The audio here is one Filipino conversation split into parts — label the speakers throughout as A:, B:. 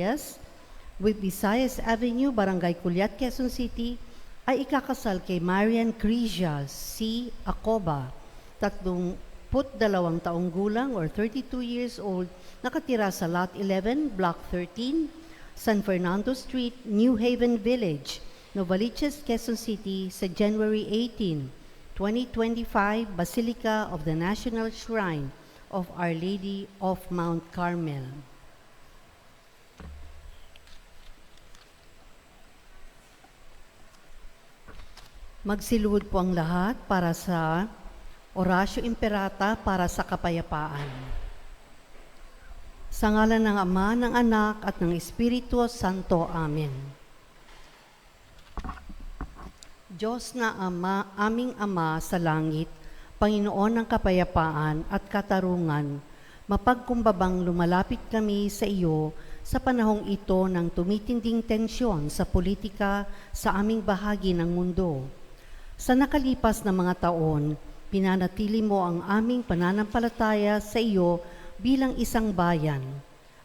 A: Arias with Visayas Avenue, Barangay Culiat, Quezon City, ay ikakasal kay Marian Crisia C. Acoba, 32 taong gulang or 32 years old, nakatira sa Lot 11, Block 13, San Fernando Street, New Haven Village, Novaliches, Quezon City sa January 18, 2025, Basilica of the National Shrine of Our Lady of Mount Carmel. Magsiluhod po ang lahat para sa Oratio Imperata para sa kapayapaan. Sa ngalan ng Ama, ng Anak, at ng Espiritu Santo. Amen. Diyos na Ama, aming Ama sa langit, Panginoon ng kapayapaan at katarungan, mapagkumbabang lumalapit kami sa iyo sa panahong ito ng tumitinding tensyon sa politika sa aming bahagi ng mundo. Sa nakalipas na mga taon, pinanatili mo ang aming pananampalataya sa iyo bilang isang bayan.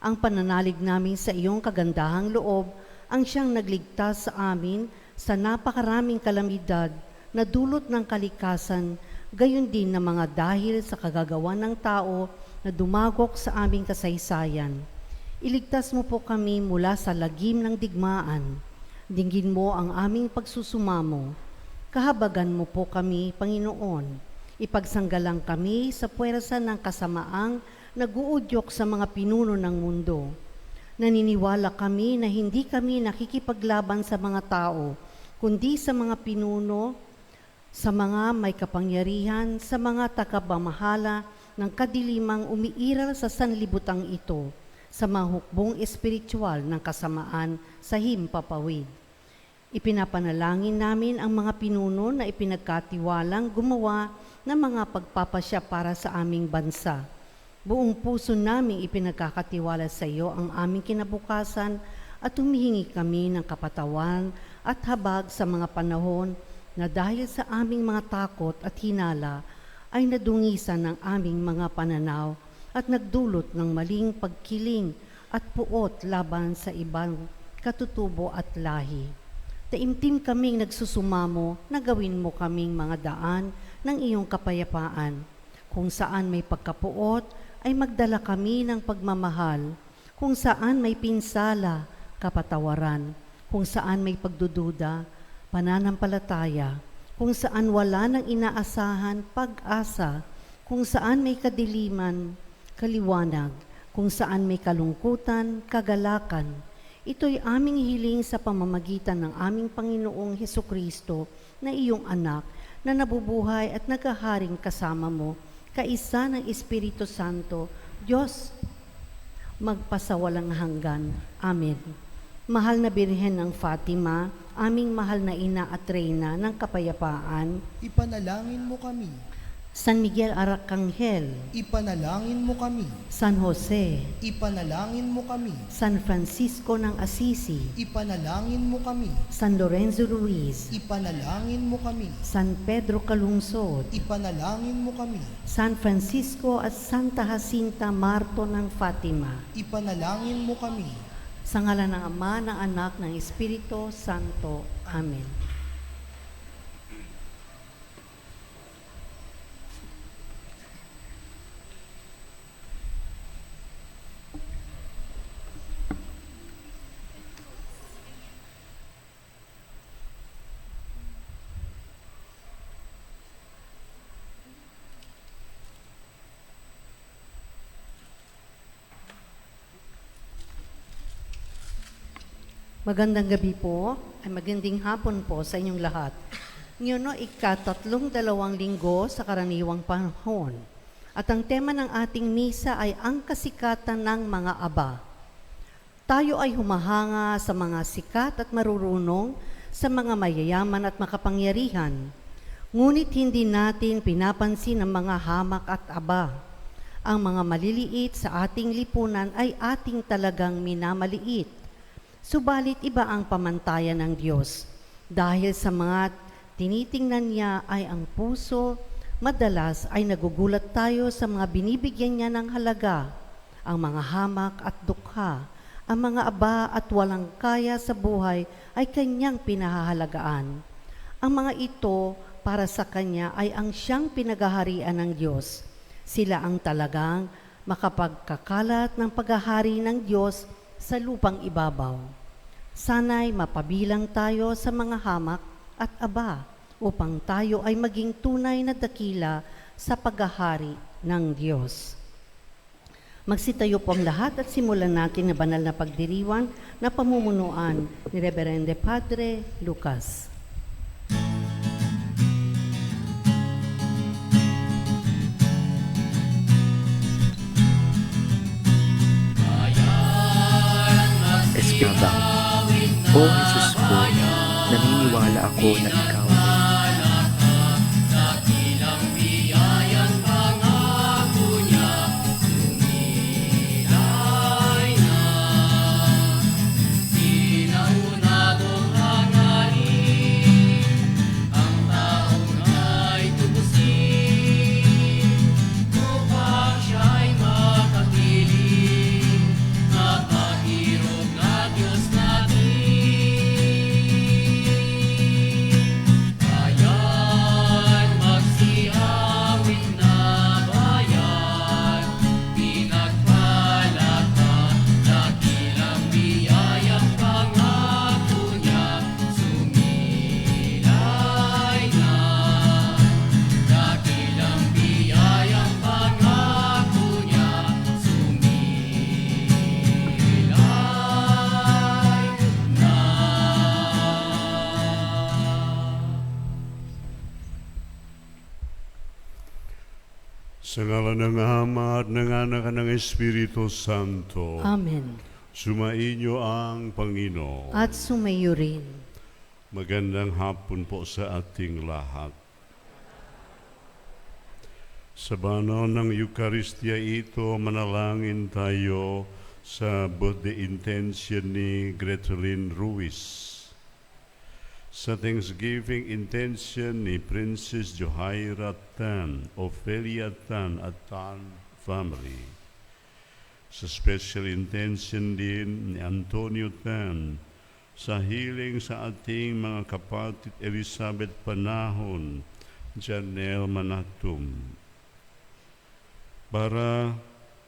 A: Ang pananalig namin sa iyong kagandahang loob ang siyang nagligtas sa amin sa napakaraming kalamidad na dulot ng kalikasan, gayon din na mga dahil sa kagagawan ng tao na dumagok sa aming kasaysayan. Iligtas mo po kami mula sa lagim ng digmaan. Dinggin mo ang aming pagsusumamo. Kahabagan mo po kami, Panginoon. Ipagsanggalang kami sa puwersa ng kasamaang nag-uudyok sa mga pinuno ng mundo. Naniniwala kami na hindi kami nakikipaglaban sa mga tao, kundi sa mga pinuno, sa mga may kapangyarihan, sa mga tagapamahala ng kadilimang umiiral sa sanlibutang ito, sa mga hukbong espiritual ng kasamaan sa himpapawid. Ipinapanalangin namin ang mga pinuno na ipinagkatiwalang gumawa ng mga pagpapasya para sa aming bansa. Buong puso naming ipinagkakatiwala sa iyo ang aming kinabukasan at humihingi kami ng kapatawan at habag sa mga panahon na dahil sa aming mga takot at hinala ay nadungisan ng aming mga pananaw at nagdulot ng maling pagkiling at puot laban sa ibang katutubo at lahi. Taimtim kaming nagsusumamo na gawin mo kaming mga daan ng iyong kapayapaan. Kung saan may pagkapuot, ay magdala kami ng pagmamahal. Kung saan may pinsala, kapatawaran. Kung saan may pagdududa, pananampalataya. Kung saan wala nang inaasahan, pag-asa. Kung saan may kadiliman, kaliwanag. Kung saan may kalungkutan, kagalakan. Ito'y aming hiling sa pamamagitan ng aming Panginoong Hesukristo na iyong anak na nabubuhay at naghaharing kasama mo, kaisa ng Espiritu Santo, Diyos, magpasawalang hanggan. Amen. Mahal na Birhen ng Fatima, aming mahal na ina at reyna ng kapayapaan,
B: ipanalangin mo kami.
A: San Miguel Arcangel,
B: Ipanalangin mo kami.
A: San Jose,
B: Ipanalangin mo kami.
A: San Francisco ng Assisi,
B: Ipanalangin mo kami.
A: San Lorenzo Ruiz,
B: Ipanalangin mo kami.
A: San Pedro Calungsod,
B: Ipanalangin mo kami.
A: San Francisco at Santa Jacinta Marto ng Fatima.
B: Ipanalangin mo kami.
A: Sa ngalan ng Ama, ng Anak, ng Espiritu Santo. Amen. Magandang gabi po, ay magandang hapon po sa inyong lahat. Ngayon no, ika-32 linggo sa karaniwang panahon. At ang tema ng ating misa ay ang kasikatan ng mga aba. Tayo ay humahanga sa mga sikat at marurunong, sa mga mayayaman at makapangyarihan. Ngunit hindi natin pinapansin ang mga hamak at aba. Ang mga maliliit sa ating lipunan ay ating talagang minamaliit. Subalit iba ang pamantayan ng Diyos. Dahil sa mga tinitingnan niya ay ang puso, madalas ay nagugulat tayo sa mga binibigyan niya ng halaga, ang mga hamak at dukha, Ang mga aba at walang kaya sa buhay ay kanyang pinahahalagaan. Ang mga ito para sa kanya ay ang siyang pinaghaharian ng Diyos. Sila ang talagang makapagkakalat ng paghahari ng Diyos sa lupang ibabaw. Sana'y mapabilang tayo sa mga hamak at aba upang tayo ay maging tunay na dakila sa paghahari ng Diyos. Magsitayo po ang lahat at simulan natin na banal na pagdiriwang na pamumunuan ni Reverende Padre Lucas.
C: Espirabang, O Jesus ko, naniniwala ako na ikaw
D: Sa ngalan ng Ama at ng Anak at ng Espiritu Santo.
A: Amen.
D: Sumainyo ang Panginoon.
A: At sumayo rin.
D: Magandang hapon po sa ating lahat. Sa banal ng Eucharistia ito, manalangin tayo sa birthday intention ni Gretelyn Ruiz. Sa Thanksgiving intention ni Princess Johaira Tan, Ophelia Tan at Tan family. Sa special intention din ni Antonio Tan, sa healing sa ating mga kapatid Elizabeth Panahon, Janelle Manatum. Para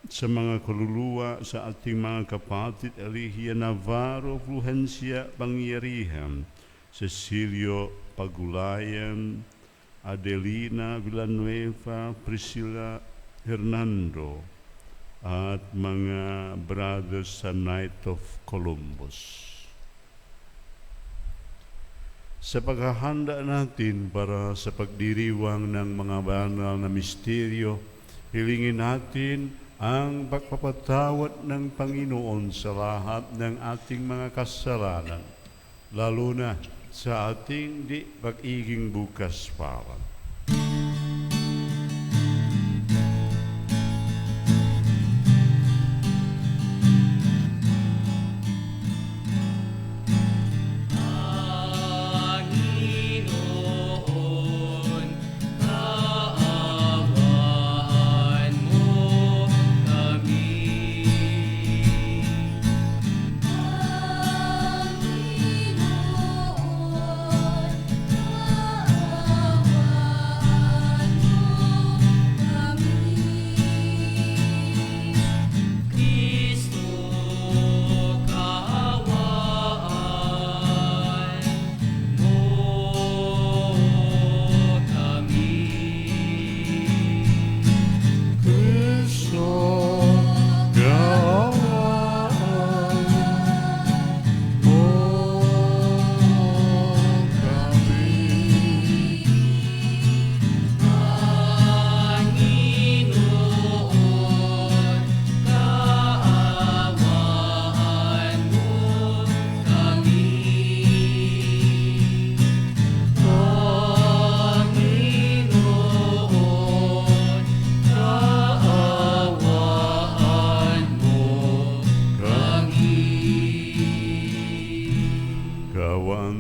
D: sa mga kaluluwa sa ating mga kapatid Elihia Navarro, Fluhencia Pangyarihan, Cecilio Pagulayan, Adelina Villanueva, Priscilla Hernando, at mga brothers sa Knight of Columbus. Sa paghahanda natin para sa pagdiriwang ng mga banal na misteryo, hilingin natin ang pagpapatawad ng Panginoon sa lahat ng ating mga kasalanan, lalo na sa ating di pag-iging bukas para.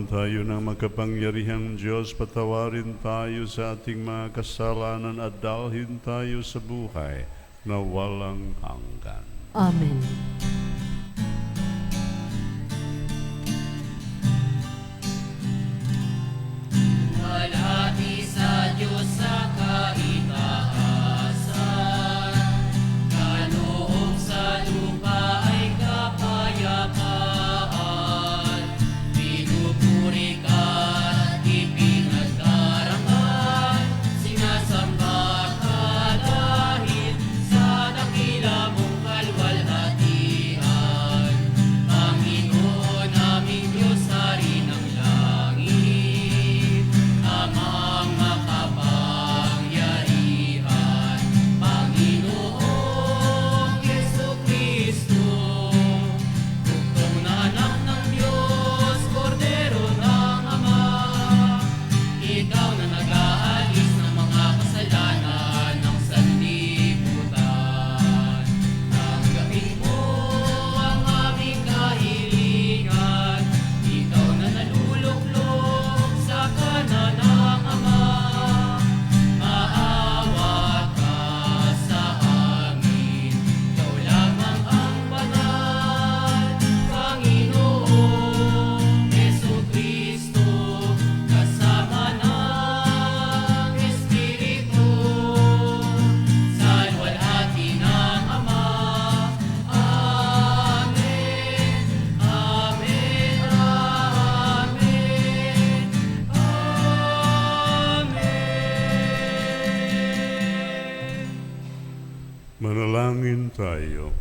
D: Tayo ng makapangyarihang Diyos, patawarin tayo sa ating mga kasalanan at dalhin tayo sa buhay na walang hanggan.
A: Amen.
D: tayo.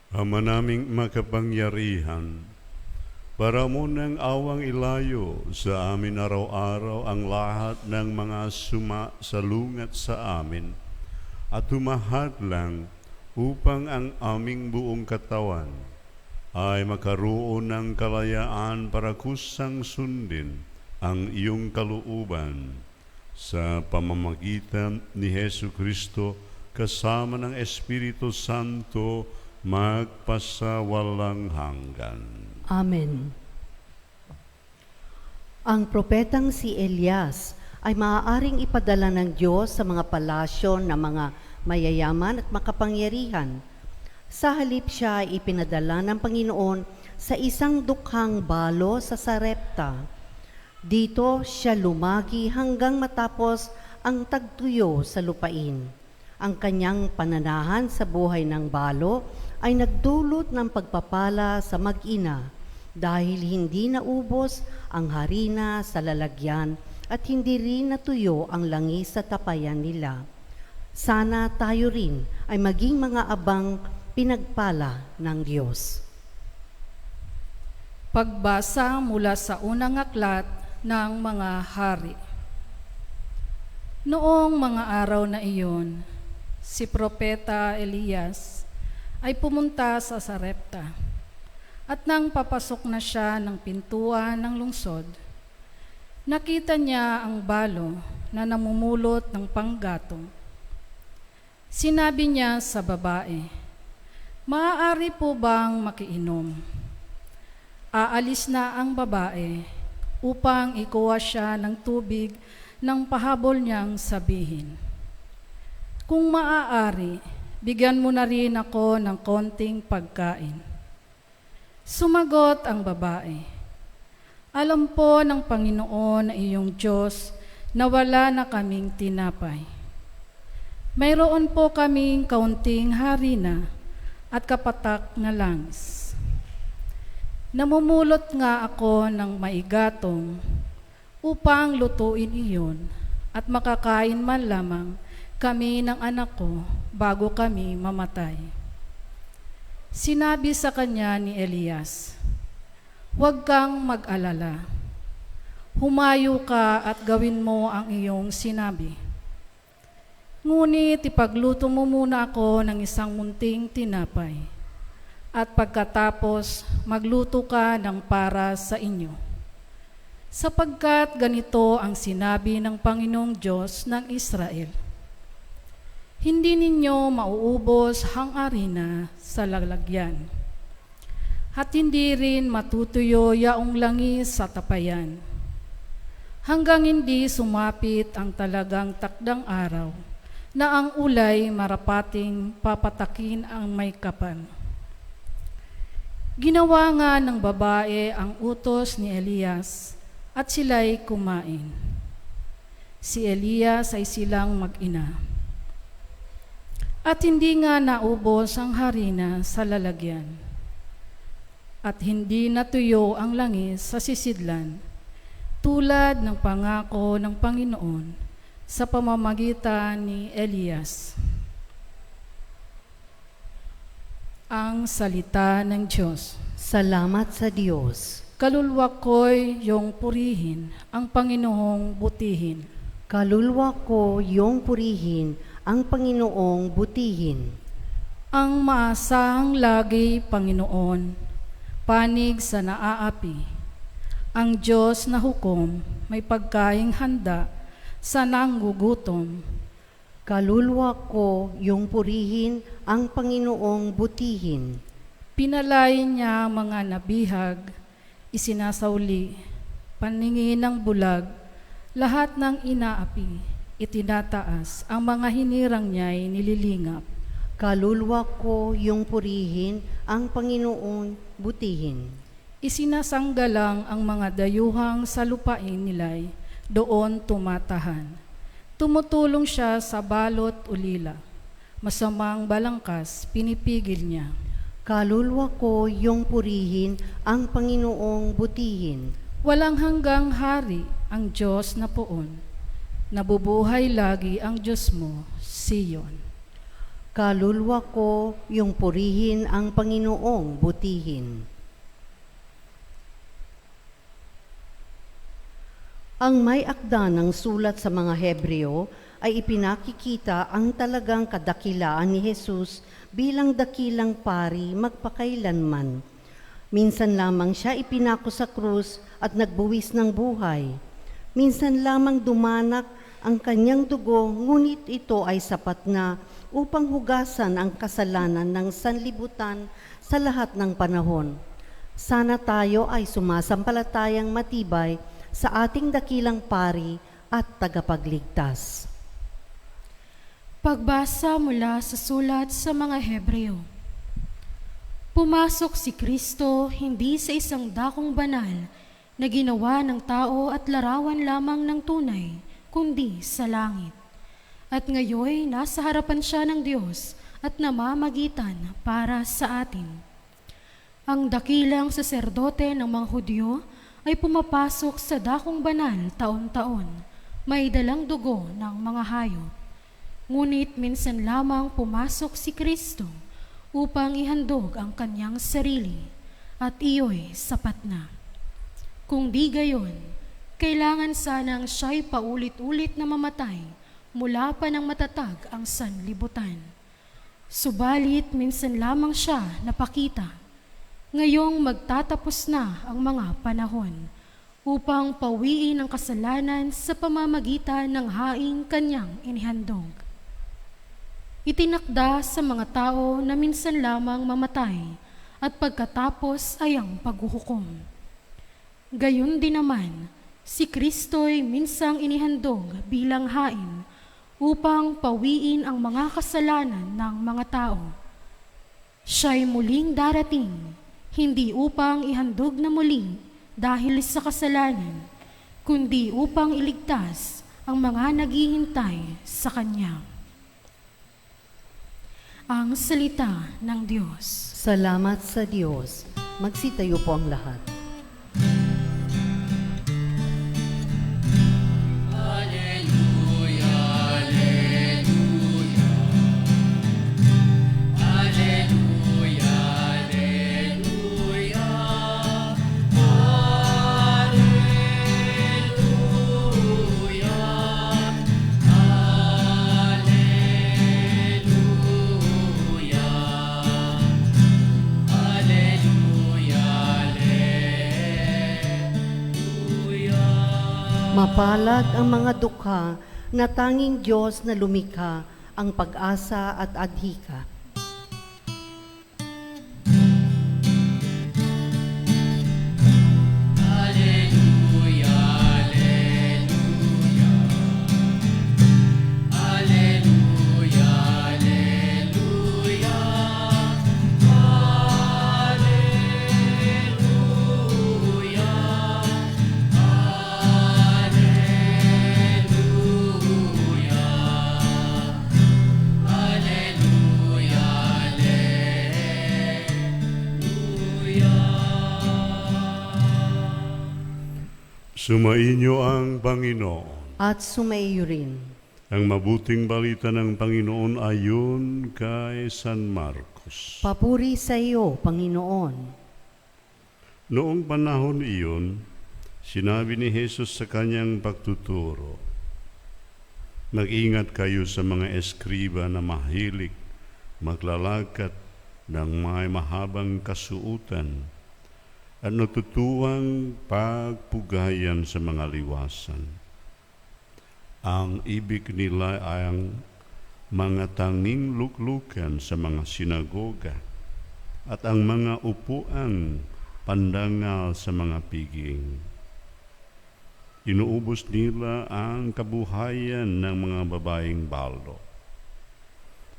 D: Ama naming makapangyarihan, para mo ng awang ilayo sa amin araw-araw ang lahat ng mga sumasalungat sa amin at humahad lang upang ang aming buong katawan ay makaroon ng kalayaan para kusang sundin ang iyong kalooban sa pamamagitan ni Hesu Kristo kasama ng Espiritu Santo magpasawalang hanggan.
A: Amen. Ang propetang si Elias ay maaaring ipadala ng Diyos sa mga palasyo ng mga mayayaman at makapangyarihan. Sa halip siya ay ipinadala ng Panginoon sa isang dukhang balo sa Sarepta. Dito siya lumagi hanggang matapos ang tagtuyo sa lupain. Ang kanyang pananahan sa buhay ng balo ay nagdulot ng pagpapala sa mag-ina dahil hindi naubos ang harina sa lalagyan at hindi rin natuyo ang langis sa tapayan nila. Sana tayo rin ay maging mga abang pinagpala ng Diyos.
E: Pagbasa mula sa unang aklat ng mga hari. Noong mga araw na iyon, si Propeta Elias ay pumunta sa Sarepta. At nang papasok na siya ng pintuan ng lungsod, nakita niya ang balo na namumulot ng panggatong. Sinabi niya sa babae, "Maaari po bang makiinom?" Aalis na ang babae upang ikuha siya ng tubig nang pahabol niyang sabihin, "Kung maaari, bigyan mo na rin ako ng konting pagkain." Sumagot ang babae, "Alam po ng Panginoon na iyong Diyos na wala na kaming tinapay. Mayroon po kaming kaunting harina at kapatak na langis. Namumulot nga ako ng maigatong upang lutuin iyon at makakain man lamang kami ng anak ko bago kami mamatay." Sinabi sa kanya ni Elias, "Huwag kang mag-alala. Humayo ka at gawin mo ang iyong sinabi. Ngunit ipagluto mo muna ako ng isang munting tinapay, at pagkatapos magluto ka ng para sa inyo. Sapagkat ganito ang sinabi ng Panginoong Diyos ng Israel, hindi ninyo mauubos ang harina sa lalagyan, at hindi rin matutuyo yaong langis sa tapayan, hanggang hindi sumapit ang talagang takdang araw na ang ulay marapating papatakin ang may kapal." Ginawa nga ng babae ang utos ni Elias at sila'y kumain. Si Elias ay silang mag-ina. At hindi nga naubos ang harina sa lalagyan, at hindi natuyo ang langis sa sisidlan, tulad ng pangako ng Panginoon sa pamamagitan ni Elias. Ang salita ng Diyos.
A: Salamat sa Diyos.
E: Kaluluwa ko'y iyong purihin, ang Panginoong butihin.
A: Kaluluwa ko iyong purihin, ang Panginoong butihin.
E: Ang maasahang lagi, Panginoon, panig sa naaapi. Ang Diyos na hukom, may pagkaing handa sa nanggugutom.
A: Kaluluwa ko iyong purihin, ang Panginoong butihin.
E: Pinalay niya mga nabihag, isinasauli, paningin ng bulag, lahat ng inaapi, itinataas, ang mga hinirang niya'y nililingap.
A: Kaluluwa ko iyong purihin, ang Panginoong butihin.
E: Isinasanggalang ang mga dayuhang sa lupain nila'y doon tumatahan. Tumutulong siya sa balot ulila, masamang balangkas pinipigil niya.
A: Kaluluwa ko iyong purihin, ang Panginoong butihin.
E: Walang hanggang hari ang Diyos na poon, nabubuhay lagi ang Diyos mo, Siyon.
A: Kaluluwa ko, iyong purihin ang Panginoong butihin. Ang may akda ng sulat sa mga Hebreo ay ipinakikita ang talagang kadakilaan ni Jesus bilang dakilang pari magpakailanman. Minsan lamang siya ipinako sa krus at nagbuwis ng buhay. Minsan lamang dumanak ang kanyang dugo, ngunit ito ay sapat na upang hugasan ang kasalanan ng sanlibutan sa lahat ng panahon. Sana tayo ay sumasampalatayang matibay sa ating dakilang pari at tagapagligtas.
F: Pagbasa mula sa sulat sa mga Hebreo. Pumasok si Kristo hindi sa isang dakong banal na ginawa ng tao at larawan lamang ng tunay, kundi sa langit. At ngayoy nasa harapan siya ng Diyos at namamagitan para sa atin. Ang dakilang saserdote ng mga Hudyo ay pumapasok sa dakong banal taon-taon, may dalang dugo ng mga hayop. Ngunit minsan lamang pumasok si Kristo upang ihandog ang kanyang sarili, at iyo'y sapat na. Kung di gayon, kailangan sanang siya'y paulit-ulit na mamatay mula pa ng matatag ang sanlibutan. Subalit minsan lamang siya napakita. Ngayong magtatapos na ang mga panahon upang pawiin ang kasalanan sa pamamagitan ng haing kanyang inihandog. Itinakda sa mga tao na minsan lamang mamatay at pagkatapos ay ang paghuhukom. Gayon din naman, si Kristo'y minsang inihandog bilang hain upang pawiin ang mga kasalanan ng mga tao. Siya'y muling darating, hindi upang ihandog na muli dahil sa kasalanan, kundi upang iligtas ang mga naghihintay sa Kanya. Ang salita ng Diyos.
A: Salamat sa Diyos. Magsitayo po ang lahat. Mapalad ang mga dukha na tanging Diyos na lumikha, ang pag-asa at adhika.
D: Sumainyo ang Panginoon.
A: At sumaiyo rin.
D: Ang mabuting balita ng Panginoon ayon kay San Marcos.
A: Papuri sa iyo, Panginoon.
D: Noong panahon iyon, sinabi ni Jesus sa kanyang pagtuturo, mag-ingat kayo sa mga eskriba na mahilig, maglalakad ng may mahabang kasuutan, at natutuwang pagpugayan sa mga liwasan. Ang ibig nila ay ang mga tanging luklukan sa mga sinagoga at ang mga upuang pandangal sa mga piging. Inuubos nila ang kabuhayan ng mga babaeng baldo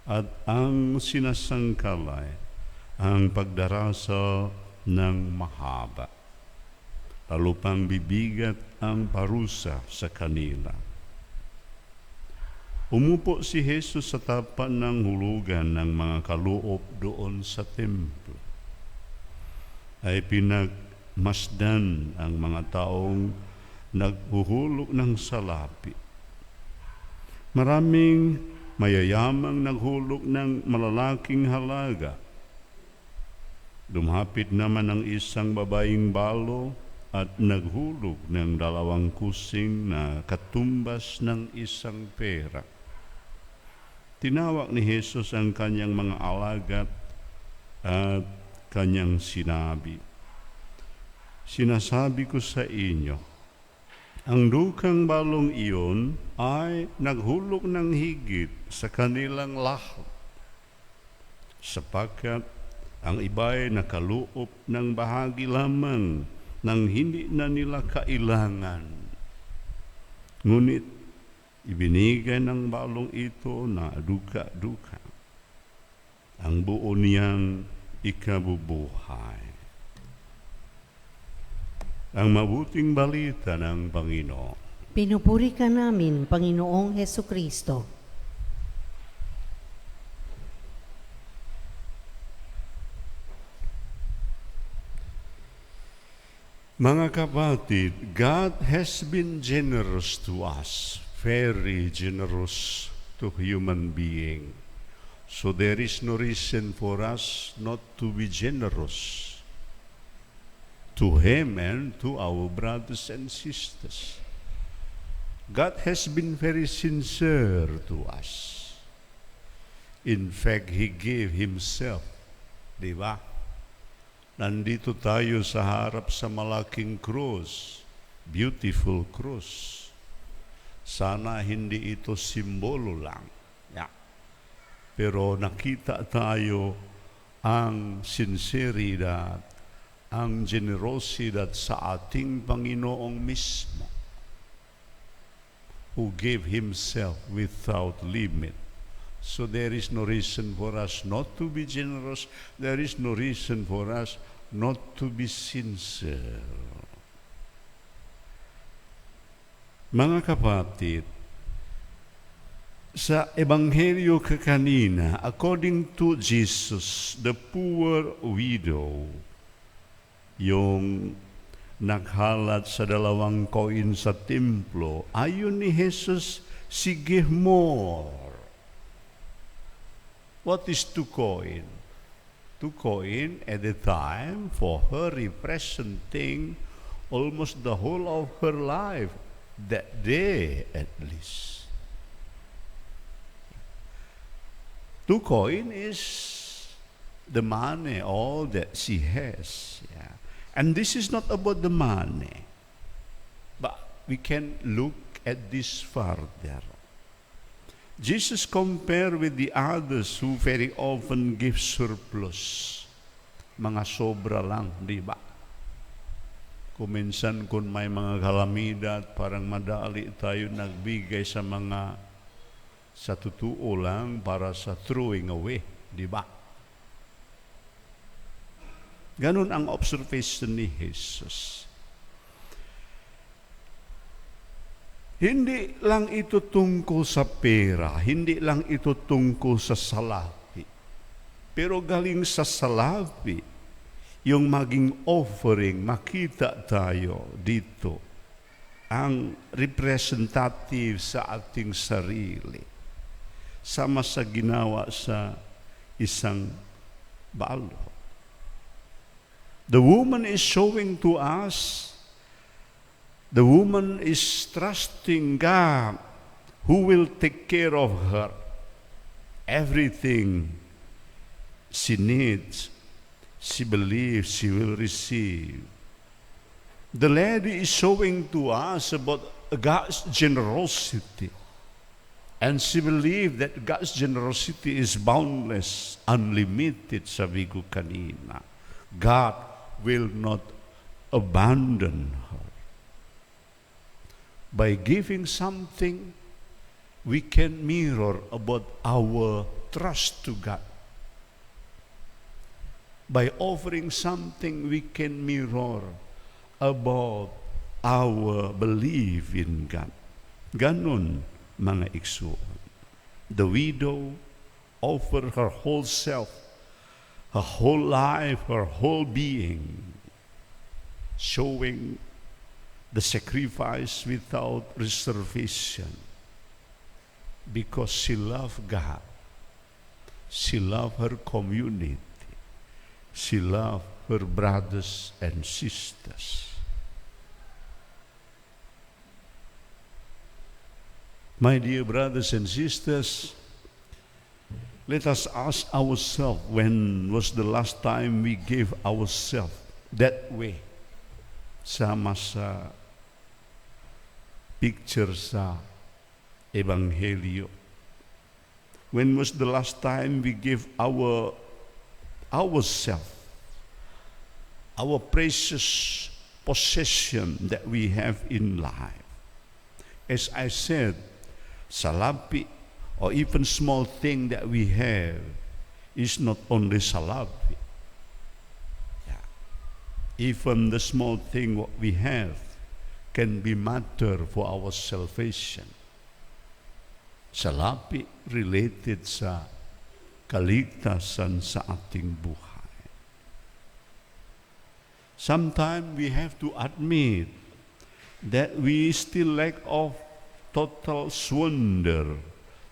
D: at ang sinasangkalay ang pagdarasal ng mahaba. Lalo pang bibigat ang parusa sa kanila. Umupo si Jesus sa tapat ng hulugan ng mga kaloob doon sa templo. Ay pinagmasdan ang mga taong naghuhulog ng salapi. Maraming mayayamang naghulog ng malalaking halaga. Lumapit naman ang isang babaeng balo at naghulog ng 2 kusing na katumbas ng isang pera. Tinawag ni Jesus ang kanyang mga alagad at kanyang sinabi, "Sinasabi ko sa inyo, ang dukang balong iyon ay naghulog ng higit sa kanilang lahat, sapagkat ang iba'y nakaluop ng bahagi lamang ng hindi na nila kailangan. Ngunit ibinigay ng balong ito na duka-duka ang buo niyang ikabubuhay." Ang mabuting balita ng Panginoon.
A: Pinupuri ka namin, Panginoong Hesukristo.
D: Mga kapatid, God has been generous to us, very generous to human being. So there is no reason for us not to be generous to Him and to our brothers and sisters. God has been very sincere to us. In fact, He gave Himself, di ba? Nandito tayo sa harap sa malaking krus, beautiful krus. Sana hindi ito simbolo lang. Yeah. Pero nakita tayo ang sinseridad, ang generosidad sa ating Panginoong mismo, who gave Himself without limit. So there is no reason for us not to be generous. There is no reason for us not to be sincere. Mga kapatid, sa Ebanghelyo kanina, according to Jesus, the poor widow, yung naghalat sa 2 coin sa templo, ayon ni Jesus, sige more. What is 2 coin? 2 coin at a time for her representing almost the whole of her life, that day at least. 2 coin is the money, all that she has. Yeah. And this is not about the money, but we can look at this further. Jesus compared with the others who very often give surplus. Mga sobra lang, di ba? Kuminsan kung may mga kalamidad, parang madali tayo nagbigay sa mga sa totoo lang para sa throwing away, di ba? Ganun ang observation ni Jesus. Hindi lang ito tungkol sa pera, hindi lang ito tungkol sa salapi. Pero galing sa salapi, yung maging offering, makita tayo dito, ang representative sa ating sarili, sama sa ginawa sa isang balo. The woman is showing to us, the woman is trusting God who will take care of her. Everything she needs, she believes she will receive. The lady is showing to us about God's generosity. And she believed that God's generosity is boundless, unlimited, sabi ko kanina. God will not abandon her. By giving something, we can mirror about our trust to God. By offering something, we can mirror about our belief in God. Ganon, mga igsuon. The widow offered her whole self, her whole life, her whole being, showing the sacrifice without reservation. because she loved God. She loved her community. She loved her brothers and sisters. My dear brothers and sisters, let us ask ourselves, when was the last time we gave ourselves that way? Sama sa picture sa Ebanghelyo. When was the last time we gave ourselves, our precious possession that we have in life? As I said, salapi or even small thing that we have is not only salapi. Yeah. Even the small thing what we have can be matter for our salvation. Salapi related sa kaligtasan sa ating buhay. Sometimes we have to admit that we still lack of total surrender,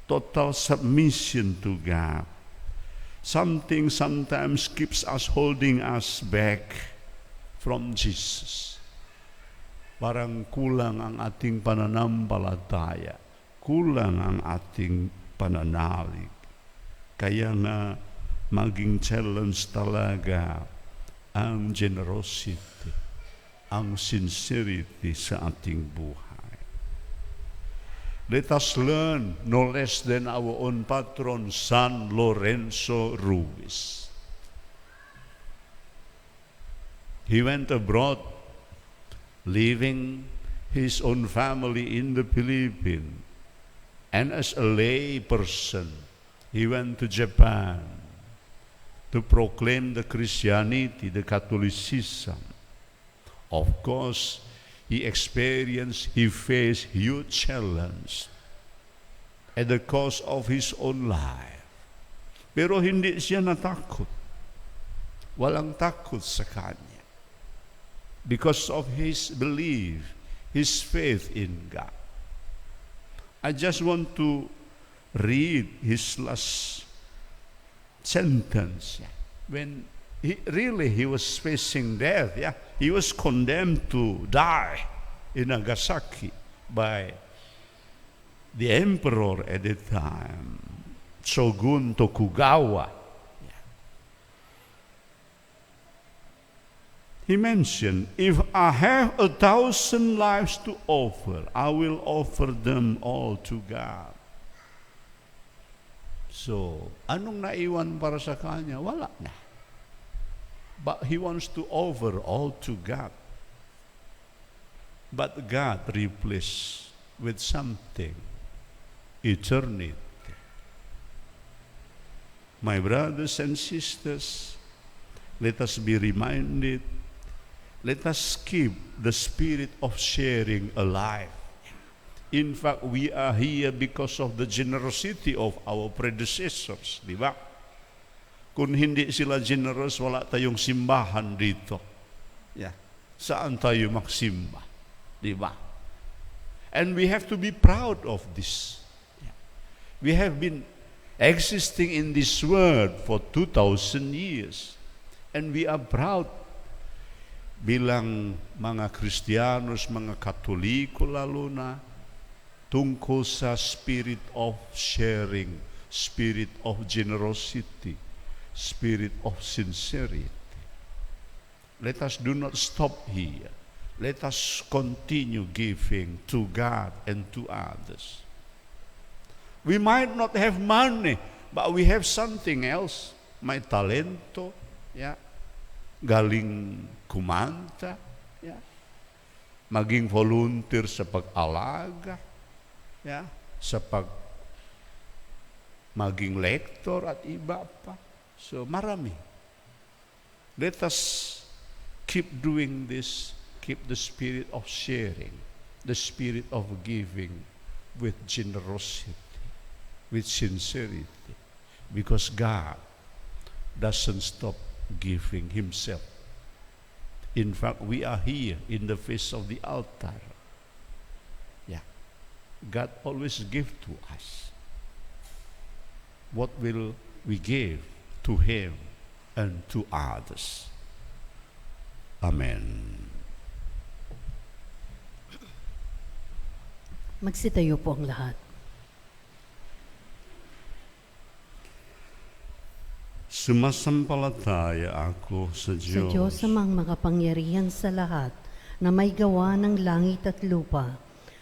D: total submission to God. Something sometimes keeps us holding us back from Jesus. Parang kulang ang ating pananampalataya, kulang ang ating pananalig. Kaya nga maging challenge talaga ang generosity, ang sincerity sa ating buhay. Let us learn no less than our own patron, San Lorenzo Ruiz. He went abroad, leaving his own family in the Philippines. And as a lay person, he went to Japan to proclaim the Christianity, the Catholicism. Of course, he faced huge challenge at the cost of his own life. Pero hindi siya natakot. Walang takot sa kanya. Because of his belief, his faith in God. I just want to read his last sentence. When he was facing death. He was condemned to die in Nagasaki by the emperor at the time, Shogun Tokugawa. He mentioned, if I have 1,000 lives to offer, I will offer them all to God. So, anong naiwan para sa kanya? Wala na. But he wants to offer all to God. But God replaced with something, eternity. My brothers and sisters, let us be reminded, let us keep the spirit of sharing alive. In fact, we are here because of the generosity of our predecessors, di ba? Kung hindi sila generous, wala tayong simbahan dito. Saan tayo magsimba? Di ba? And we have to be proud of this. We have been existing in this world for 2,000 years. And we are proud bilang mga Kristiyanos, mga Katoliko lalo na, tungkol sa spirit of sharing, spirit of generosity, spirit of sincerity. Let us do not stop here. Let us continue giving to God and to others. We might not have money, but we have something else. May talento, galing kumanta, maging volunteer sa pag-alaga, sa maging lector at iba pa. So marami. Let us keep doing this, keep the spirit of sharing, the spirit of giving with generosity, with sincerity, because God doesn't stop giving Himself. In fact, we are here in the face of the altar. God always gives to us. what will we give to Him and to others. Amen.
A: Magsitayo po ang lahat.
D: Sumasampalataya ako sa
A: Sa
D: Diyos,
A: Diyos amang makapangyarihan sa lahat, na may gawa ng langit at lupa.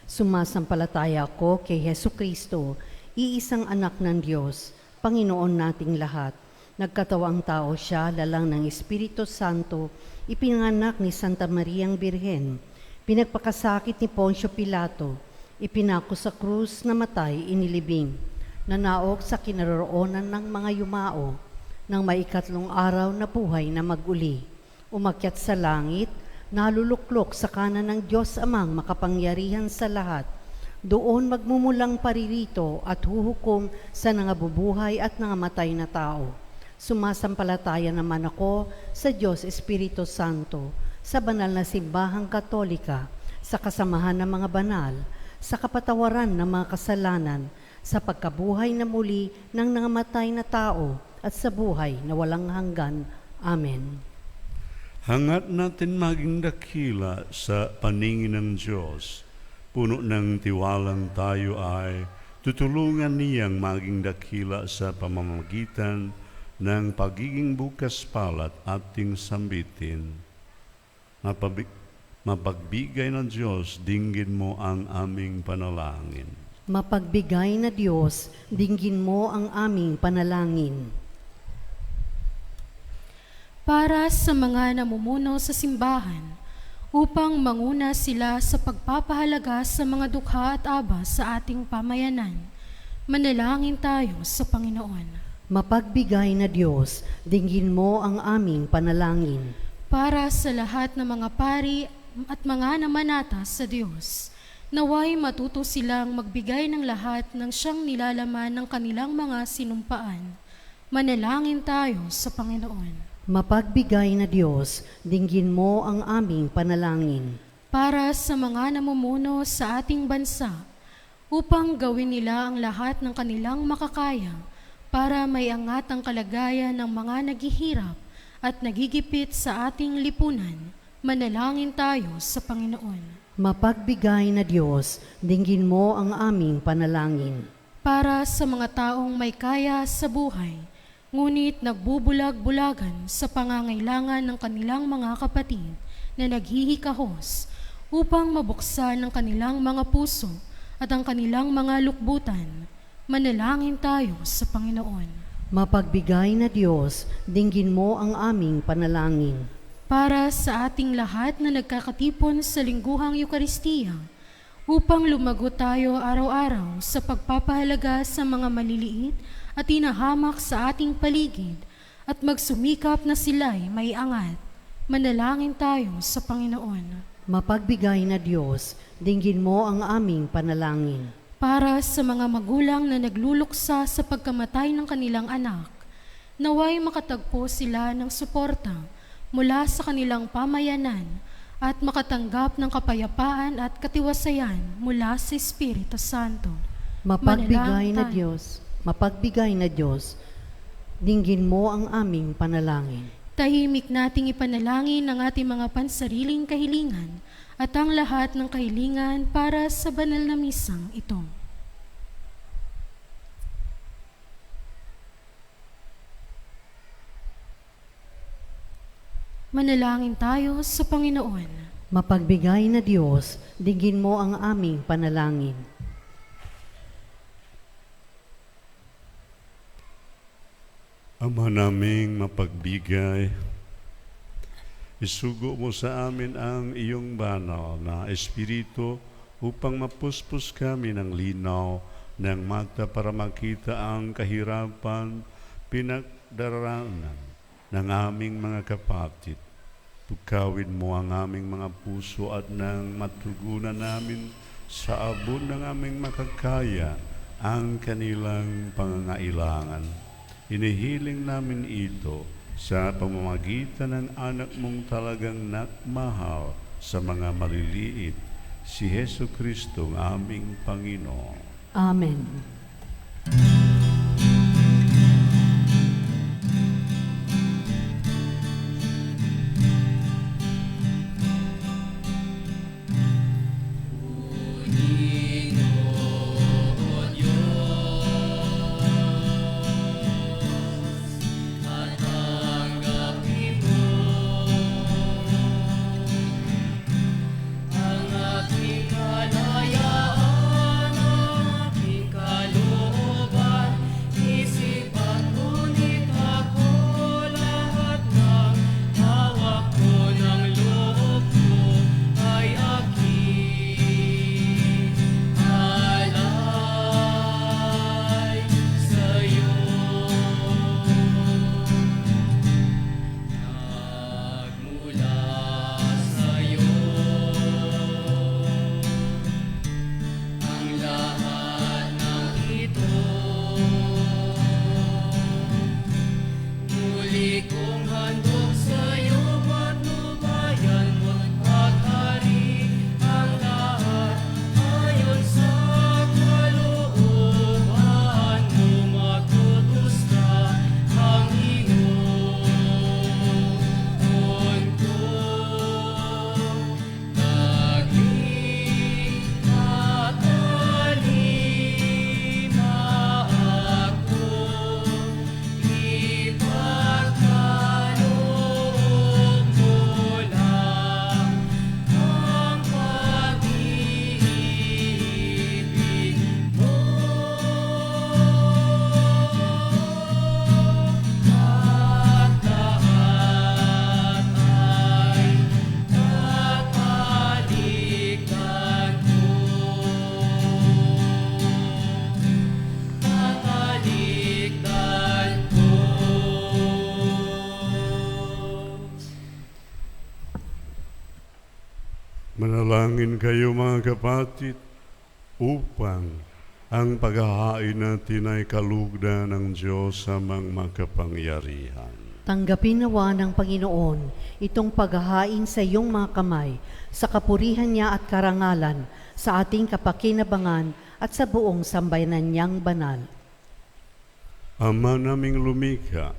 A: Sumasampalataya ako kay Hesu Kristo, iisang anak ng Diyos, Panginoon nating lahat. Nagkatawang tao siya, lalang ng Espiritu Santo, ipinanganak ni Santa Mariang Birhen, pinagpakasakit ni Poncio Pilato, ipinako sa krus, namatay, inilibing, nanaog sa kinaroroonan ng mga yumao, nang maikatlong araw na buhay na maguli, umakyat sa langit, naluluklok sa kanan ng Diyos amang makapangyarihan sa lahat. Doon magmumulang paririto at huhukom sa nangabubuhay at nangamatay na tao. Sumasampalataya naman ako sa Diyos Espiritu Santo, sa banal na simbahang Katolika, sa kasamahan ng mga banal, sa kapatawaran ng mga kasalanan, sa pagkabuhay na muli ng nangamatay na tao, at sa buhay na walang hanggan. Amen.
D: hangat natin maging dakila sa paningin ng Diyos. Puno ng tiwalang tayo ay tutulungan niyang maging dakila sa pamamagitan ng pagiging bukas palad ating sambitin. Mapagbigay ng Diyos, dinggin mo ang aming panalangin.
A: Mapagbigay na Diyos, dinggin mo ang aming panalangin.
F: Para sa mga namumuno sa simbahan, upang manguna sila sa pagpapahalaga sa mga dukha at abas sa ating pamayanan, manalangin tayo sa Panginoon.
A: Mapagbigay na Diyos, dinggin mo ang aming panalangin.
F: Para sa lahat ng mga pari at mga namanata sa Diyos, naway matuto silang magbigay ng lahat ng siyang nilalaman ng kanilang mga sinumpaan. Manalangin tayo sa Panginoon.
A: Mapagbigay na Diyos, dinggin mo ang aming panalangin.
F: Para sa mga namumuno sa ating bansa, upang gawin nila ang lahat ng kanilang makakaya para maiangat ang kalagayan ng mga naghihirap at nagigipit sa ating lipunan, manalangin tayo sa Panginoon.
A: Mapagbigay na Diyos, dinggin mo ang aming panalangin.
F: Para sa mga taong may kaya sa buhay, ngunit nagbubulag-bulagan sa pangangailangan ng kanilang mga kapatid na naghihikahos upang mabuksan ang kanilang mga puso at ang kanilang mga lukbutan, manalangin tayo sa Panginoon.
A: Mapagbigay na Diyos, dinggin mo ang aming panalangin.
F: Para sa ating lahat na nagkakatipon sa lingguhang Eukaristiya, upang lumago tayo araw-araw sa pagpapahalaga sa mga maliliit at hinahamak sa ating paligid at magsumikap na sila'y may angat. Manalangin tayo sa Panginoon.
A: Mapagbigay na Diyos, dinggin mo ang aming panalangin.
F: Para sa mga magulang na nagluluksa sa pagkamatay ng kanilang anak, naway makatagpo sila ng suporta mula sa kanilang pamayanan at makatanggap ng kapayapaan at katiwasayan mula sa Espiritu Santo.
A: Mapagbigay
F: Manalangin
A: na
F: tayo.
A: Diyos, mapagbigay na Diyos, dinggin mo ang aming panalangin.
F: Tahimik nating ipanalangin ang ating mga pansariling kahilingan at ang lahat ng kahilingan para sa banal na misang ito. Manalangin tayo sa Panginoon.
A: Mapagbigay na Diyos, dinggin mo ang aming panalangin.
D: Ama naming mapagbigay, isugo mo sa amin ang iyong banal na Espiritu upang mapuspos kami ng linaw ng mata para makita ang kahirapan, pinagdaraanan ng aming mga kapatid. Pugkawin mo ang aming mga puso at nang matugunan namin sa abot ng aming makakaya ang kanilang pangangailangan. Hinihiling namin ito sa pamamagitan ng anak mong talagang nakmahal sa mga maliliit, si Hesu Kristo ang aming Panginoon.
A: Amen.
D: Manalangin kayo mga kapatid upang ang paghahain natin ay kalugdan ng Diyos sa mga makapangyarihan.
A: Tanggapin nawa ng Panginoon itong paghahain sa iyong mga kamay, sa kapurihan niya at karangalan, sa ating kapakinabangan at sa buong sambayanan niyang banal.
D: Ama naming lumikha,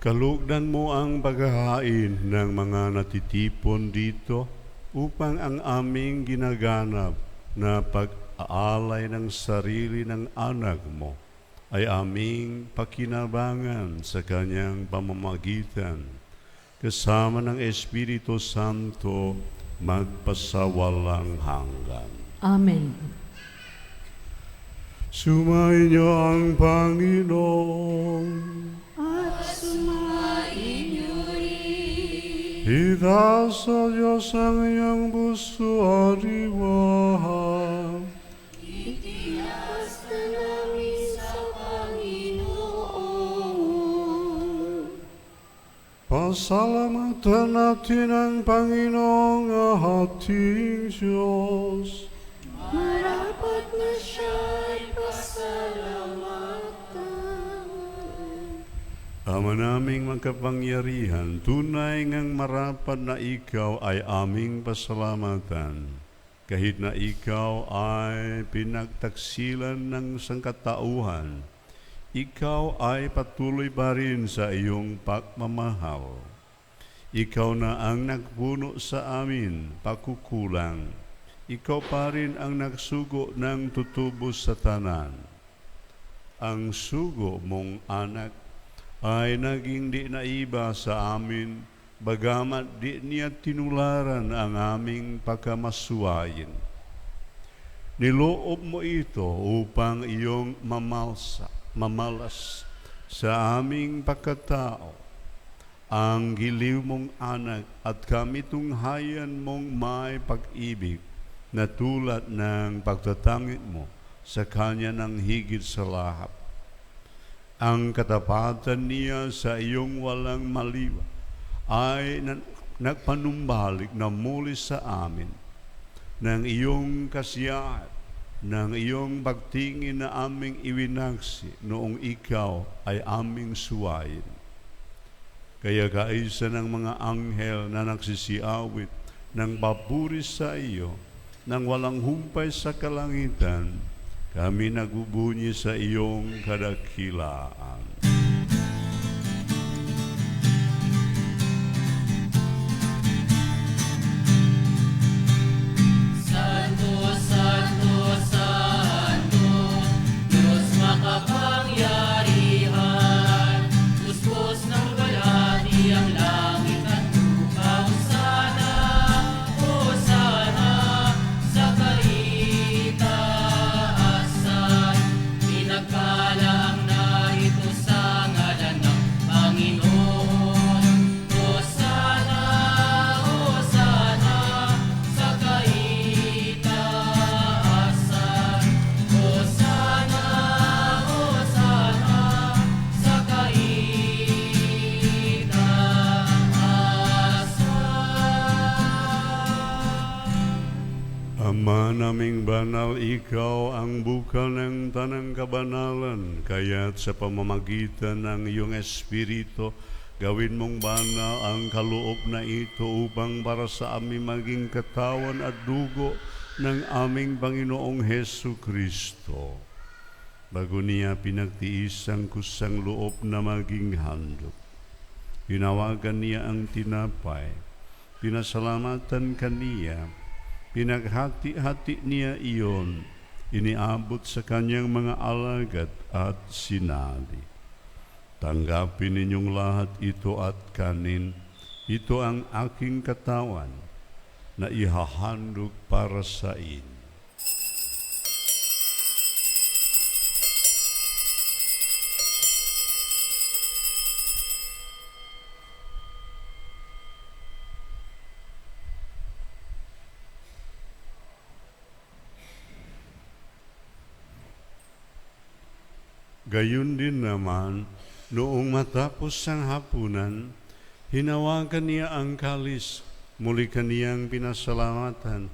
D: kalugdan mo ang paghahain ng mga natitipon dito upang ang aming ginaganap na pag-aalay ng sarili ng anak mo ay aming pakinabangan sa kanyang pamamagitan, kasama ng Espiritu Santo magpasawalang hanggan.
A: Amen.
D: Sumayin niyo ang Panginoon.
A: At sumain niyo rin.
D: Itaas sa Diyos ang iyong puso at iwahan.
A: Itias na namin sa Panginoon.
D: Pasalamatan natin ang Panginoong ating Diyos.
A: Marapat na siya'y pasalamatan.
D: Ama naming makapangyarihan, tunay ngang marapat na ikaw ay aming pasalamatan. Kahit na ikaw ay pinagtaksilan ng sangkatauhan, ikaw ay patuloy pa rin sa iyong pagmamahal. Ikaw na ang nagpuno sa amin, pakukulang. Ikaw pa rin ang nagsugo ng tutubos sa tanan. Ang sugo mong anak ay naging di naiba sa amin, bagamat di niya tinularan ang aming pagkamasuwayin. Niloob mo ito upang iyong mamalas sa aming pagkatao, ang giliw mong anak at kami tunghayan mong may pag-ibig na tulad ng pagtatangit mo sa kanya ng higit sa lahat. Ang katapatan niya sa iyong walang maliwa ay nagpanumbalik na muli sa amin ng iyong kasiyahan, ng iyong pagtingin na aming iwinagsi noong ikaw ay aming suwayin. Kaya kaisa ng mga anghel na nagsisiawit ng papuri sa iyo, nang walang humpay sa kalangitan, kami nagbubunyi sa iyong kadakilaan.
G: Santo, Santo, Santo, Diyos makapangyarihan, puspos ng balati ang langit at lupa. Hosana, Hosana, sa kaitaasan, pinagpala ang narito sa ngalan ng Panginoon. Hosana, Hosana, sa kaitaasan. Hosana, Hosana, sa kaitaasan.
D: Ama naming banal, ikaw ang bukal ng tanang kabanalan, kaya't sa pamamagitan ng iyong Espiritu, gawin mong banal ang kaloob na ito upang para sa amin maging katawan at dugo ng aming Panginoong Hesu Kristo. Bago niya pinagtiis ang kusang loob na maging handog, hinawagan niya ang tinapay, pinasalamatan kaniya, pinaghati-hati niya iyon, iniabot sa kanyang mga alagad at sinabi, "Tanggapin ninyong lahat ito at kanin, ito ang aking katawan na ihahandog para sa inyo." Gayon din naman, noong matapos ang hapunan, hinawagan niya ang kalis, Muli kaniyang pinasalamatan.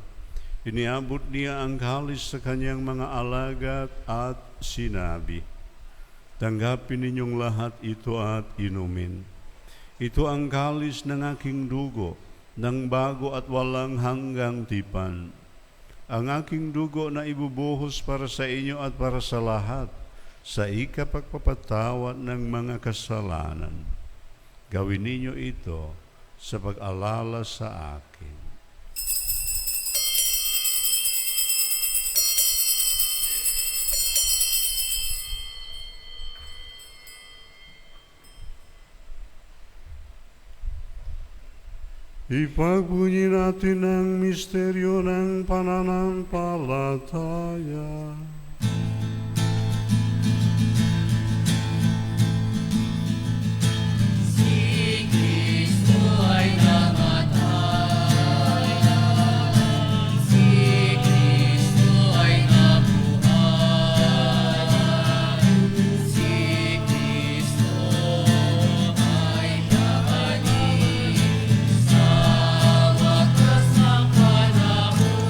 D: Iniabot niya ang kalis sa kanyang mga alagad at sinabi, "Tanggapin ninyong lahat ito at inumin. Ito ang kalis ng aking dugo, ng bago at walang hanggang tipan. Ang aking dugo na ibubuhos para sa inyo at para sa lahat, sa ikapagpapatawad ng mga kasalanan. Gawin ninyo ito sa pag-alala sa akin." Ipagpunyi natin ang misteryo ng pananampalataya.
G: Si Kristo ay namatay, si Kristo ay nabuhay, si Kristo ay babalik sa wakas ng panahon.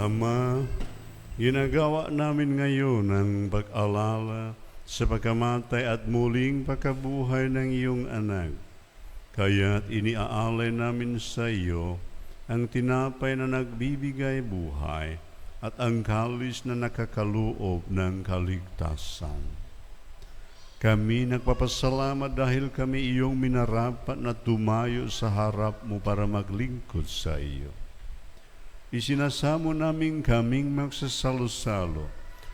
D: Ama, ginagawa namin ngayon ang pag-alala sa pagkamatay at muling pagkabuhay ng iyong anak. Kaya't iniaalay namin sa iyo ang tinapay na nagbibigay buhay at ang kalis na nakakaloob ng kaligtasan. Kami nagpapasalamat dahil kami iyong minarapat na tumayo sa harap mo para maglingkod sa iyo. Isinasamo namin kaming magsasalo-salo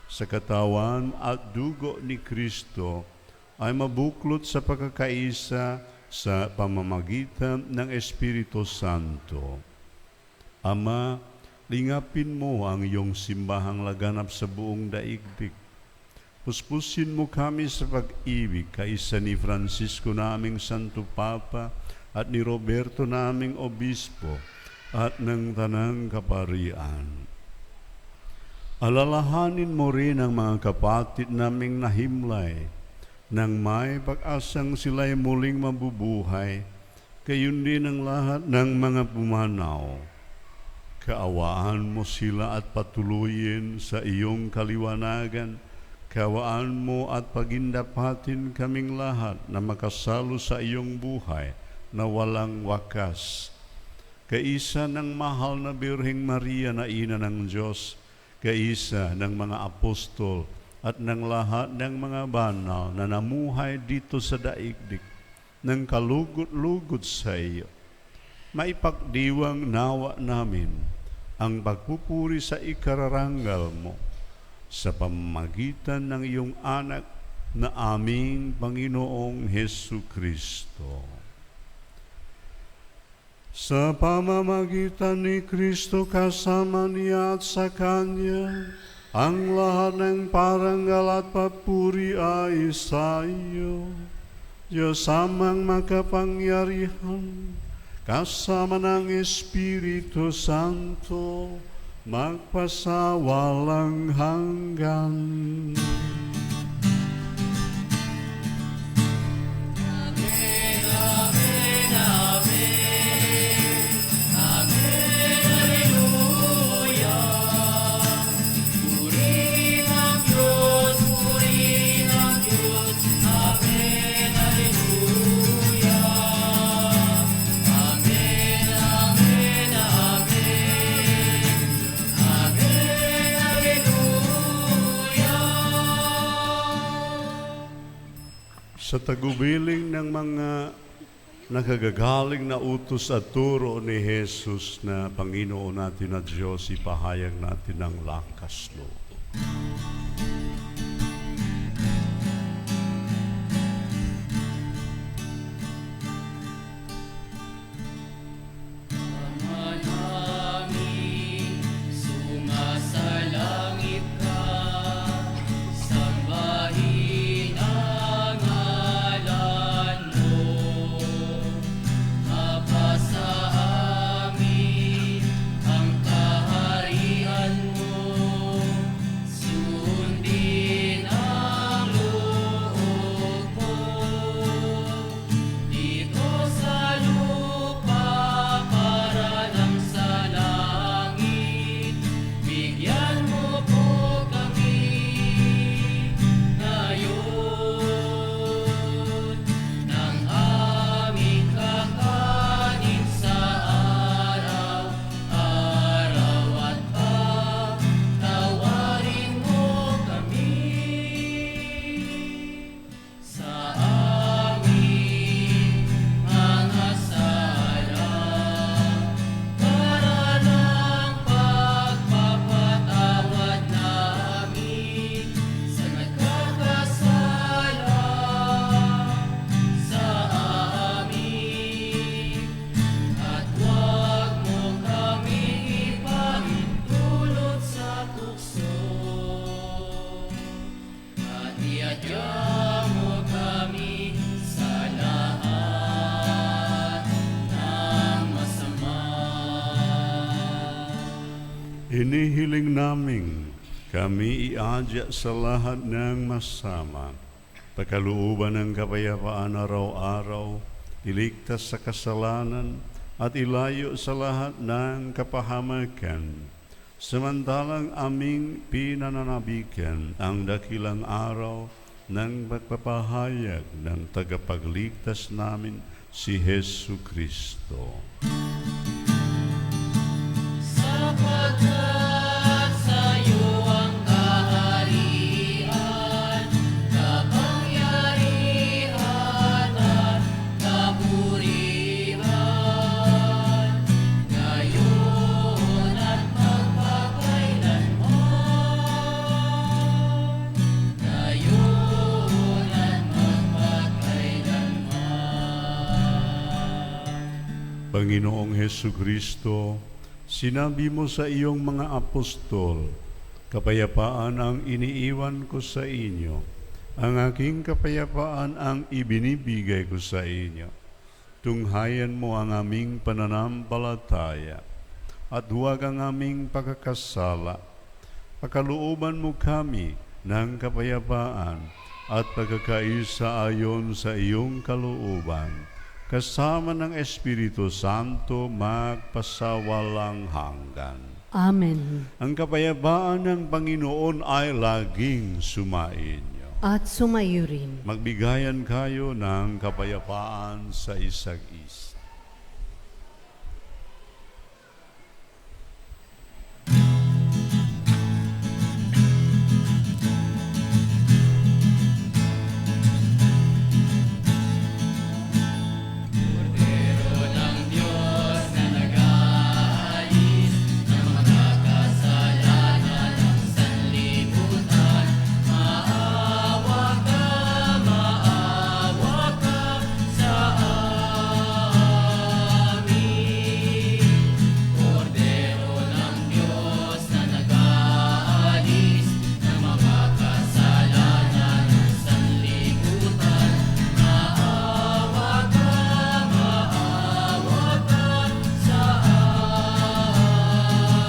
D: sa katawan at dugo ni Kristo ay mabuklod sa pagkakaisa sa pamamagitan ng Espiritu Santo. Ama, lingapin mo ang iyong simbahang laganap sa buong daigdig. Puspusin mo kami sa pag-ibig kaisa ni Francisco naming Santo Papa at ni Roberto naming Obispo at ng Tanang Kaparian. Alalahanin mo rin ang mga kapatid naming nahimlay nang may pag-asang sila'y muling mabubuhay, gayon din ang lahat ng mga pumanaw. Kaawaan mo sila at patuluyin sa iyong kaliwanagan. Kaawaan mo at pagindapatin kaming lahat na makasalo sa iyong buhay na walang wakas. Kaisa ng mahal na Birheng Maria na Ina ng Diyos, kaisa ng mga apostol at ng lahat ng mga banal na namuhay dito sa daigdig ng kalugot-lugot sa iyo. Maipagdiwang nawa namin ang pagpupuri sa ikararangal mo sa pamamagitan ng iyong anak na aming Panginoong Hesu Kristo. Sa pamamagitan ni Kristo kasama niya at sa Kanya, ang lahat ng parangal at papuri ay sa iyo. Diyos amang makapangyarihan, kasama ng Espiritu Santo, magpasawalang hanggan. Sa tagubiling ng mga nakagagaling na utos at turo ni Jesus na Panginoon natin at Diyos, ipahayag natin ang lakas loob.
G: Manaming sumasalangit ka, sambahin ang ngalan mo. Mapasa amin ang kaharian mo,
D: Hinihiling naming kami iadya sa lahat ng masama, pagkalooban ng kapayapaan araw-araw, iligtas sa kasalanan, at ilayo sa lahat ng kapahamakan. Samantalang aming pinananabikan ang dakilang araw ng pagpapahayag ng tagapagligtas namin, si Hesu Kristo.
G: Sapagkat sa'yo ang kaharian, kapangyarihan at kapurihan, ngayon at magpakailanman, ngayon at magpakailanman.
D: Panginoong Hesu Kristo, sinabi mo sa iyong mga apostol, kapayapaan ang iniiwan ko sa inyo, ang aking kapayapaan ang ibinibigay ko sa inyo. Tunghayan mo ang aming pananampalataya at huwag ang aming pagkakasala. Pakalooban mo kami ng kapayapaan at pagkakaisa ayon sa iyong kalooban, kasama ng Espiritu Santo magpasawalang hanggan.
A: Amen.
D: Ang kapayapaan ng Panginoon ay laging sumainyo.
A: At sumayo rin.
D: Magbigayan kayo ng kapayapaan sa isa't isa.
G: Kordero ng Diyos na nag-aalis ng mga kasalanan ng sanlibutan, maawa ka sa amin. Kordero ng Diyos na nag-aalis ng mga kasalanan ng sanlibutan, maawa ka sa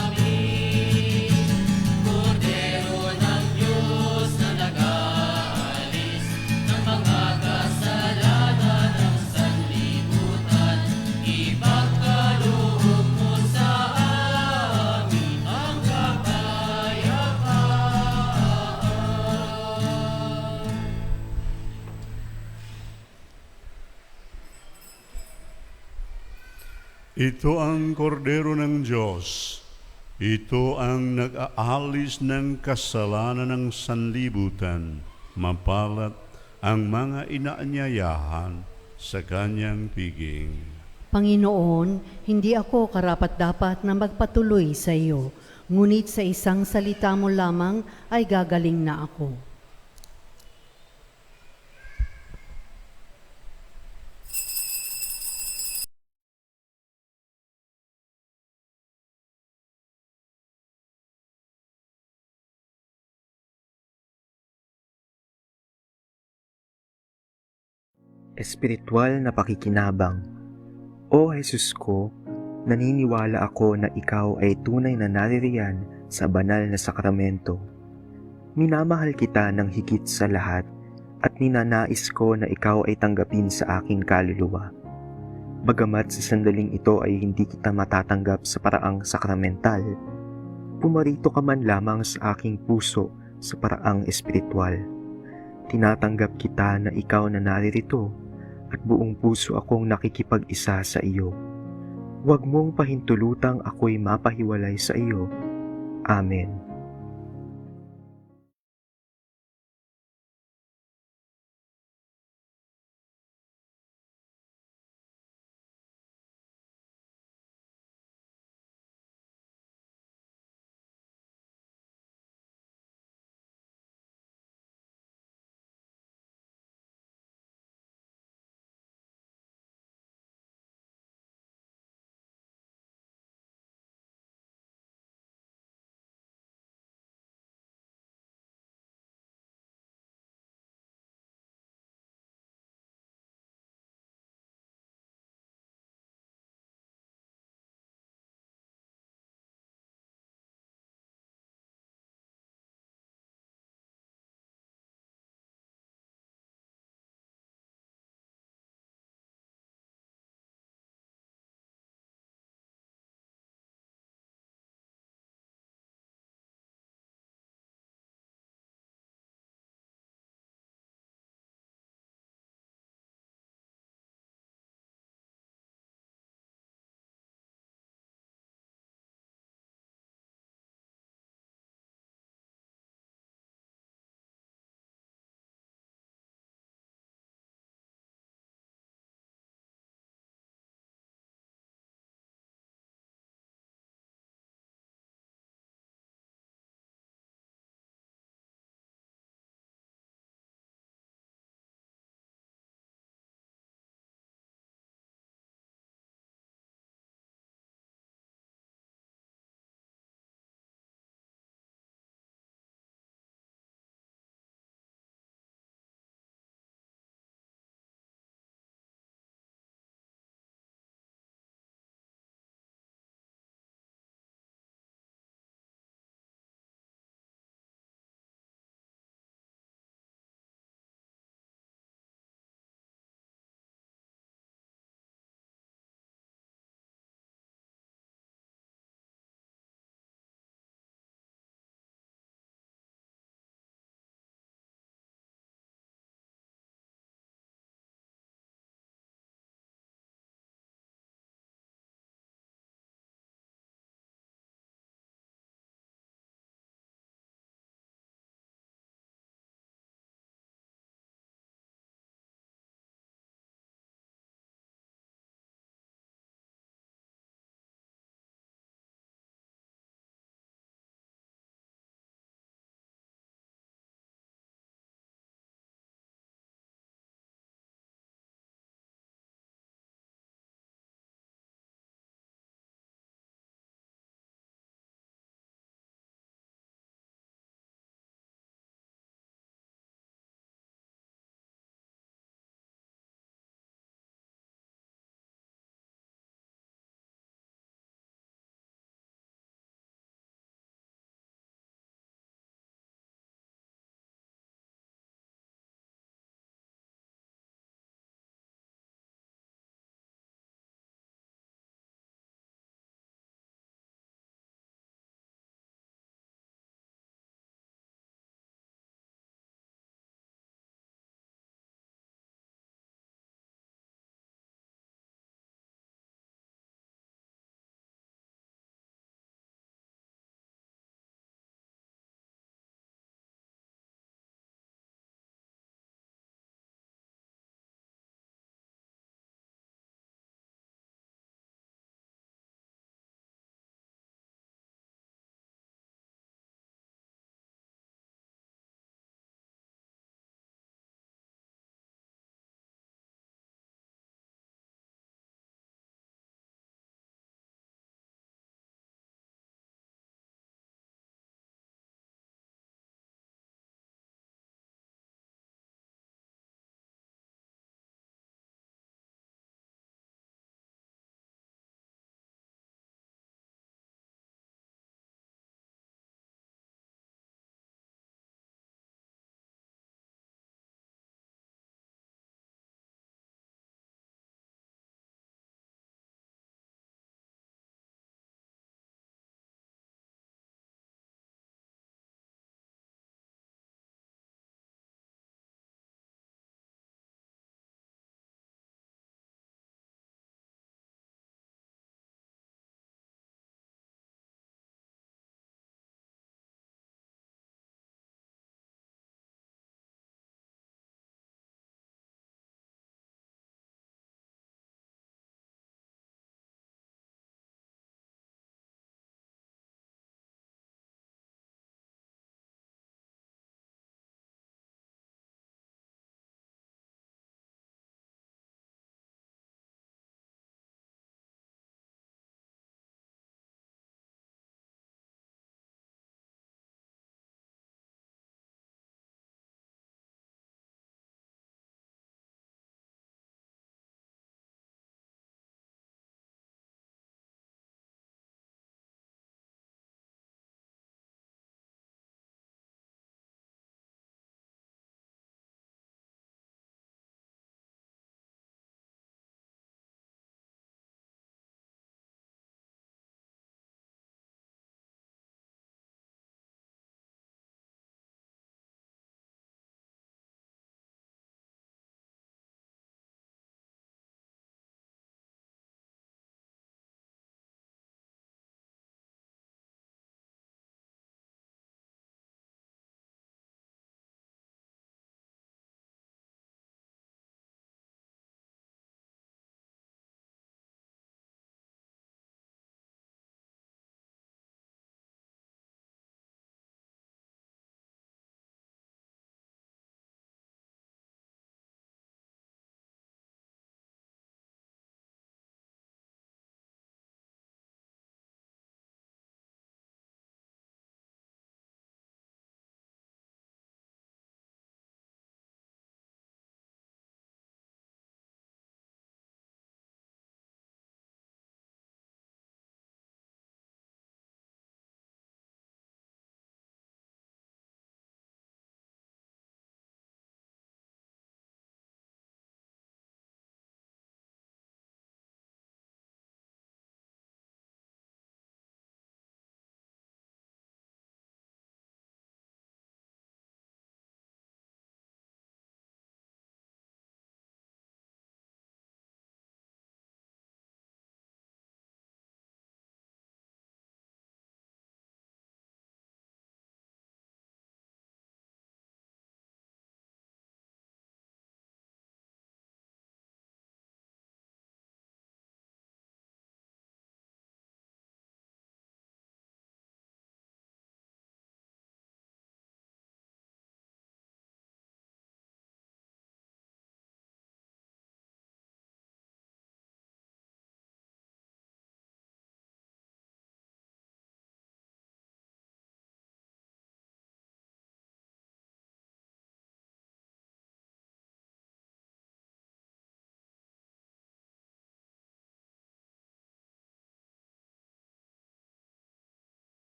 G: amin. Kordero ng Diyos na nag-aalis ng mga kasalanan ng sanlibutan, ipagkaloob mo sa amin ang kapayapaan.
D: Ito ang kordero ng Diyos. Ito ang nag-aalis ng kasalanan ng sanlibutan. Mapalad ang mga inaanyayahan sa kanyang piging.
A: Panginoon, hindi ako karapat-dapat na magpatuloy sa iyo, ngunit sa isang salita mo lamang ay gagaling na ako.
C: Espiritual na pakikinabang. O Jesus ko, naniniwala ako na ikaw ay tunay na naririyan sa banal na sakramento. Minamahal kita ng higit sa lahat at ninanais ko na ikaw ay tanggapin sa aking kaluluwa. Bagamat sa sandaling ito ay hindi kita matatanggap sa paraang sakramental, pumarito ka man lamang sa aking puso sa paraang espiritual. Tinatanggap kita na ikaw na naririto at buong puso akong nakikipag-isa sa iyo. Huwag mong pahintulutang ako'y mapahiwalay sa iyo. Amen.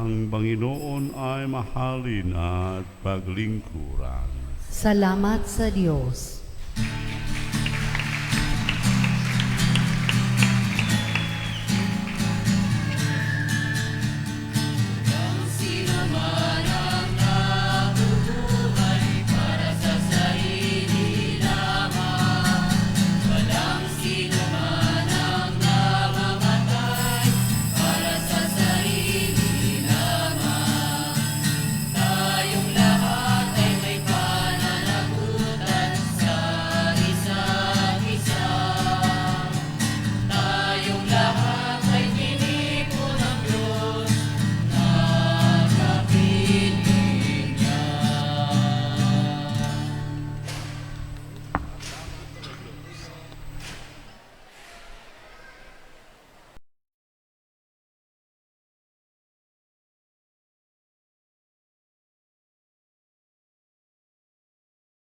D: ang Panginoon ay mahalin at paglingkuran.
A: Salamat sa Diyos.